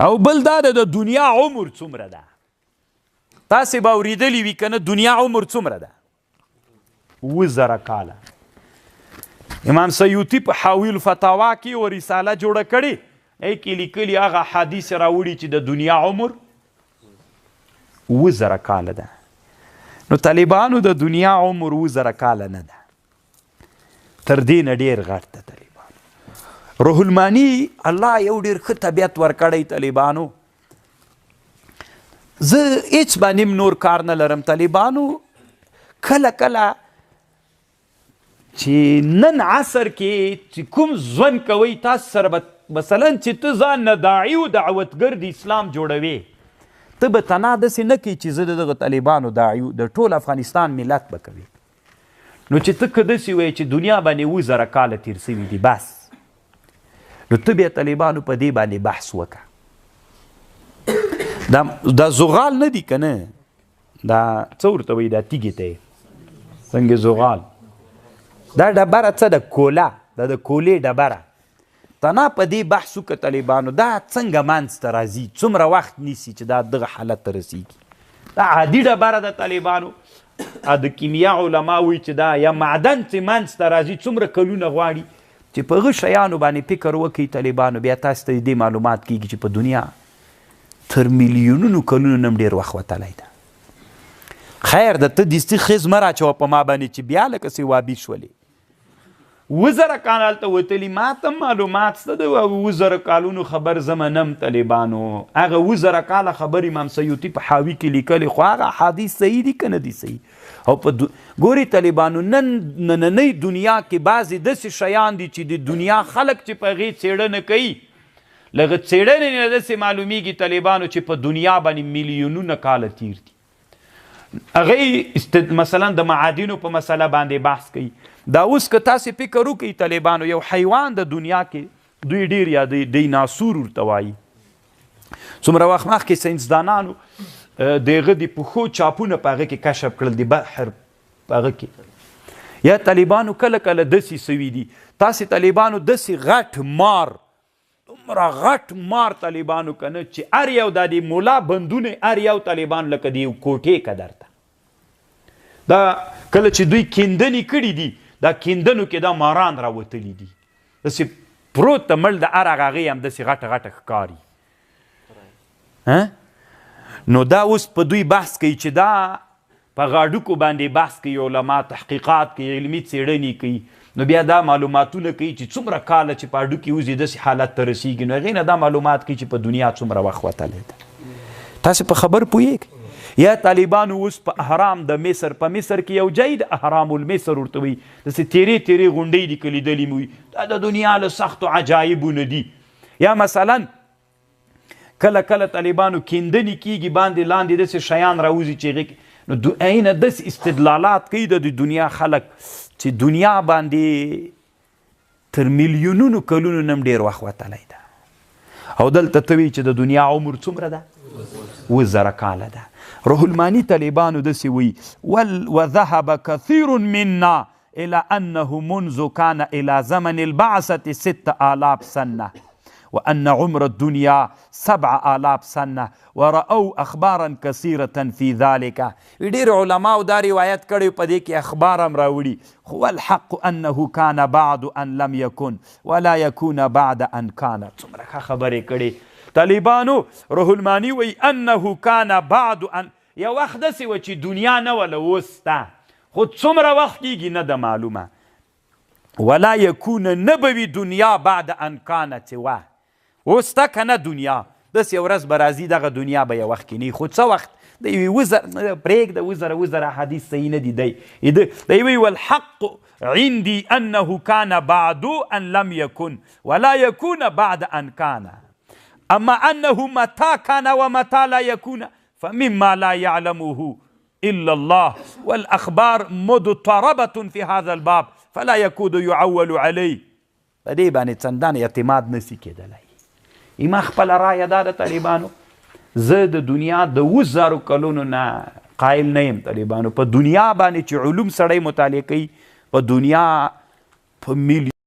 او بل دا د دنیا عمر څومره ده. تاسې به اورېدلي وي که نه دنیا عمر څومره ده؟ 7,000 کاله. امام سیوطي په حاوی الفتاوا کې یوه رساله جوړه کړې، هغې کې لیکلي هغه حدیث راوړي چې د دنیا عمر 7,000 کاله ده. نو طالبانو د دنیا عمر 7,000 کاله نه ده، تر دې نه ډېر غټ ده. طالبانو روح المانی الله یو ډېر ښه طبیعت ورکړی طالبانو. زه هېڅ باندې نور کار نه لرم. طالبانو کله کله چې نن عصر کې چې کوم ژوند کوئ تاسو سره به مثلا چې ته ځان نه داعي و دعوتګر د اسلام جوړوې، ته به تنها داسې نه کوي چې زه د دغه طالبانو داعي د ټول افغانستان ملت به کوي. نو چې ته که داسې وایې چې دنیا باندې 7,000 کاله تیر سوي دي بس، نو ته بیا طالبانو په دې باندې بحث وکړه. دا زغال نه دي که نه، دا څه ورته وایي، دا تیږې ته یې څنګه زغال، دا ډبره څه ده؟ کوله، دا د کولې ډبره. تنها په دې بحث وکړه طالبانو دا څنګه منځته راځي، څومره وخت نیسي چې دا دغه حالت ته رسیږي. دا عادي ډبره ده طالبانو. د کیمیا علما وایي چې دا یا معدن چې منځته راځي څومره کلونه غواړي. چې په هغه شیانو باندې فکر وکړئ طالبانو، بیا تاسو ته دې معلومات کېږي چې په دنیا تر میلیونونو کلونو نه هم ډېر وخت وتلی ده. خیر ده ته دستي خیز مه راچوه په ما باندې چې بیا لکه سوابي شولې. 7,000 کاله هلته وتلي، ما ته معلومات شته د 7,000 کالونو خبر زه منم طالبانو. هغه 7,000 کاله خبر امام سیوطي په حاوي کې لیکلی، خو هغه احادیث صحیح دي که نه دي صحیح؟ او په ګورې طالبانو نننۍ دنیا کې بعضې داسې شیان دي چې د دنیا خلک چې په هغې څېړنه کوي، لږ څېړنې نه داسې معلومیږي طالبانو چې په دنیا باندې میلیونونه کاله تیر دي. هغې مثلا د معادنو په مسله باندې بحث کوي. دا اوس که تاسې فکر وکړئ طالبانو، یو حیوان د دنیا کې دوی ډېر یادوي، ډیناسور ورته وایي. څومره وخت مخکې ساینسدانانو د هغه د پښو چاپونه په هغه کې کشف کړل، د بحر په هغه کې. یا طالبانو کله کله داسې سوي دي، تاسې طالبانو داسې غټ مار، دومره غټ مار طالبانو که نه چې هر یو دا د مولا بندونه هر یو طالبانو لکه د یو کوټې قدر ته. دا کله چې دوی کیندنې کړي دي، دا کیندنو کې دا ماران راوتلي دي، داسې پروت ته مړ د هر هغه هغې هم داسې غټه غټه ښکاري. نو دا اوس په دوی بحث کوي چې دا په غاډوکو باندې بحث کوي، علما تحقیقات کوي، علمي څېړنې کوي. نو بیا دا معلوماتونه کوي چې څومره کاله چې په هډوکې وځي داسې حالت ته رسیږي. نو هغې نه دا معلومات کوي چې په دنیا څومره وخت وتلی ده. تاسې په خبر پوهېږئ؟ یا طالبانو اوس په احرام د مصر، په مصر کې یو ځای د احرام المصر ورته وایي، داسې تیرې تیرې غونډۍ دي که لیدلي مو وي، دا د دنیا له سختو عجایبو نه دي. یا مثلا کله کله طالبانو کیندنې کېږي، باندې لاندې داسې شیان راوځي چې هغې نو عینه داسې استدلالات کوي د دنیا خلک چې دنیا باندې تر میلیونونو کلونو نه هم ډېر وخت وتلی ده. او دلته ته وایي چې د دنیا عمر څومره ده؟ 7,000 کاله ده. روح المانی طالبانو داسې وایي وذهب كثير منا إلى أنه منذ كان إلى زمن البعثة 6,000 سنة وأن عمر الدنيا 7,000 سنة ورأوا أخبارا كثيرة في ذلك. ډېر علماو دا روایت کړی، په دې کې اخبار هم راوړي. هو الحق أنه كان بعد أن لم يكن ولا يكون بعد أن كان. څومره ښه خبرې کړې طالبانو. روح المانی وایي انه كان بعد ان، یو وخت داسې وه چې دنیا نه وله اوس سته، خو څومره وخت کېږي نه ده معلومه. ولا یکونه نه به وي دنیا بعد ان کانه چې وه اوس سته که نه دنیا، داسې یو ورځ به راځي دغه دنیا به یو وخت کې نه وي. خو څه وخت د یوې 7,000 پرېږده 7,000 حدیث صحیح نه دي. دی وایي والحق عندي انه كان بعد ان لم يكن ولا يكون بعد ان كان، اما انه متى كان ومتى لا يكون فمما لا يعلمه إلا الله والأخبار مضطربة في هذا الباب فلا يكاد يعول عليه. په دې باندې څندان اعتماد نشي کېدلی. ما خپله رایه دا د طالبانو، زه د دنیا د 7,000 کلونو نه قایل نه یم طالبانو. په دنیا باندې چې علوم سړی مطالعه کوي، په دنیا په